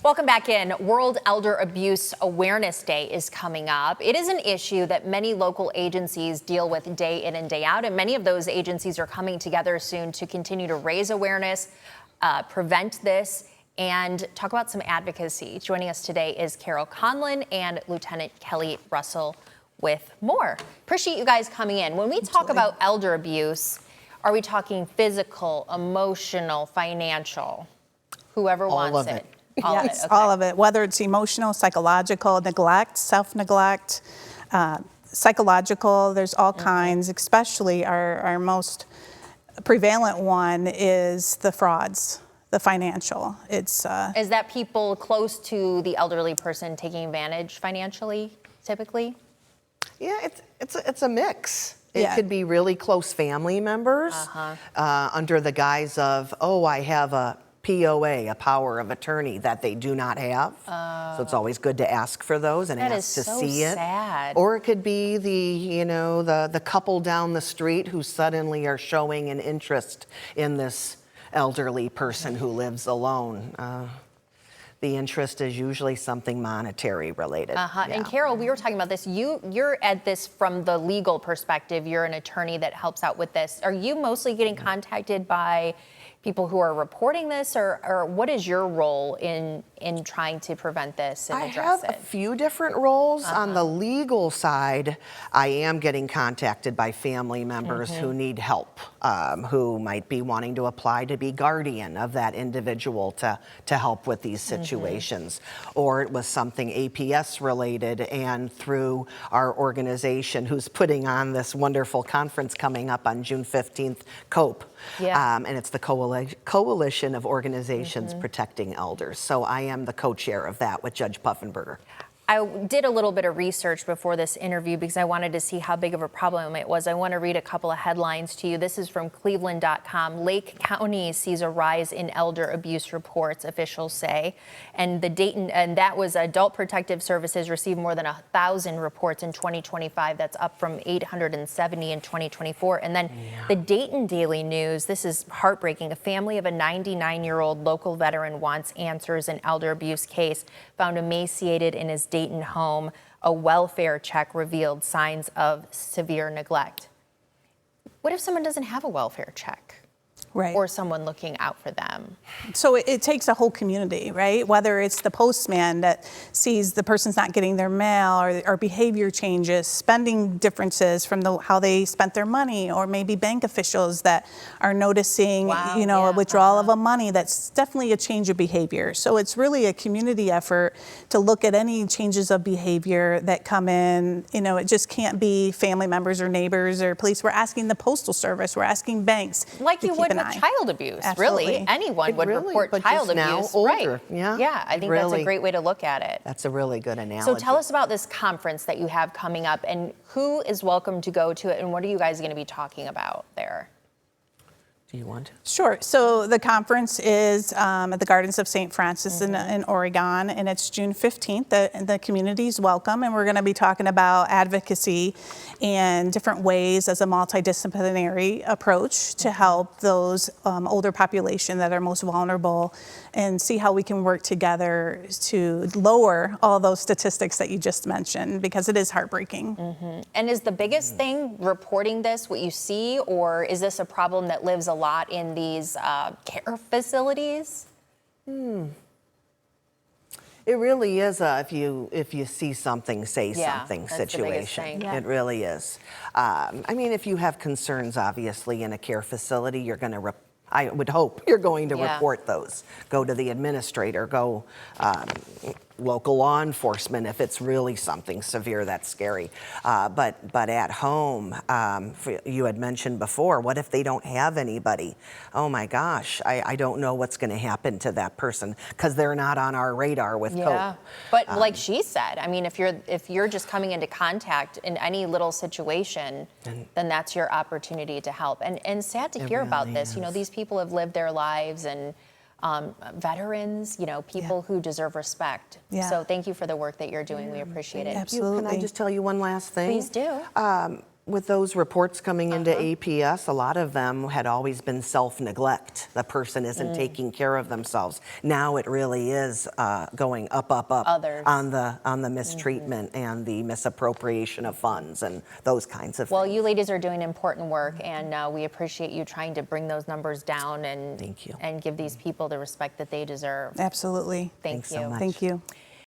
Welcome back in. World Elder Abuse Awareness Day is coming up. It is an issue that many local agencies deal with day in and day out, and many of those agencies are coming together soon to continue to raise awareness, prevent this, and talk about some advocacy. Joining us today is Carol Conlon and Lieutenant Kelly Russell with more. Appreciate you guys coming in. When we talk about elder abuse, are we talking physical, emotional, financial? Whoever wants it. All of it. Okay. All of it, whether it's emotional, psychological, neglect, self-neglect, psychological, there's all kinds, especially our most prevalent one is the frauds, the financial. Is that people close to the elderly person taking advantage financially, typically? Yeah, it's a mix. It could be really close family members under the guise of, oh, I have a POA, a power of attorney, that they do not have. So it's always good to ask for those and ask to see it. Sad. Or it could be the couple down the street who suddenly are showing an interest in this elderly person who lives alone. The interest is usually something monetary related. Yeah. And Carol, we were talking about this. You're at this from the legal perspective. You're an attorney that helps out with this. Are you mostly getting contacted by people who are reporting this, or what is your role in trying to prevent this and address it? I have a few different roles. On the legal side, I am getting contacted by family members who need help, who might be wanting to apply to be guardian of that individual to help with these situations. Or it was something APS related, and through our organization who's putting on this wonderful conference coming up on June 15th, COPE. Yeah. And it's the Coalition of Organizations Protecting Elders. So I am the co-chair of that with Judge Puffenberger. I did a little bit of research before this interview because I wanted to see how big of a problem it was. I want to read a couple of headlines to you. This is from Cleveland.com. Lake County sees a rise in elder abuse reports, officials say. And that was Adult Protective Services received more than 1,000 reports in 2025. That's up from 870 in 2024. And then the Dayton Daily News, this is heartbreaking. A family of a 99-year-old local veteran wants answers in elder abuse case, found emaciated in his Dayton home. A welfare check revealed signs of severe neglect. What if someone doesn't have a welfare check? Right. Or someone looking out for them? So it takes a whole community, right? Whether it's the postman that sees the person's not getting their mail, or behavior changes, spending differences from how they spent their money, or maybe bank officials that are noticing, a withdrawal of a money. That's definitely a change of behavior. So it's really a community effort to look at any changes of behavior that come in. It just can't be family members or neighbors or police. We're asking the Postal Service. We're asking banks. Like you would with child abuse. Absolutely. Really, anyone would report child abuse. Now older. Right. Yeah, I think that's a great way to look at it. That's a really good analogy. So tell us about this conference that you have coming up, and who is welcome to go to it, and what are you guys going to be talking about there? Do you want to? Sure. So the conference is at the Gardens of St. Francis in Oregon, and it's June 15th. The community is welcome, and we're going to be talking about advocacy and different ways as a multidisciplinary approach to help those older population that are most vulnerable, and see how we can work together to lower all those statistics that you just mentioned, because it is heartbreaking. And is the biggest thing reporting this, what you see, or is this a problem that lives a lot in these care facilities? It really is if you see something, say something situation. It really is. If you have concerns, obviously, in a care facility, you're going to I would hope you're going to report those. Go to the administrator, go local law enforcement if it's really something severe that's scary. But at home, you had mentioned before, what if they don't have anybody? Oh my gosh, I don't know what's going to happen to that person because they're not on our radar with COPE. But like she said, if you're just coming into contact in any little situation, then that's your opportunity to help. And sad to hear about this. These people have lived their lives, and veterans, people who deserve respect. So thank you for the work that you're doing. We appreciate it. Absolutely. Can I just tell you one last thing? Please do. with those reports coming into Uh-huh. APS, a lot of them had always been self-neglect. The person isn't taking care of themselves. Now it really is going up Others. on the mistreatment and the misappropriation of funds and those kinds of Well, things. you ladies are doing important work, and we appreciate you trying to bring those numbers down and Thank you. and give these people the respect that they deserve. Absolutely. Thank Thanks you. so much. Thank you.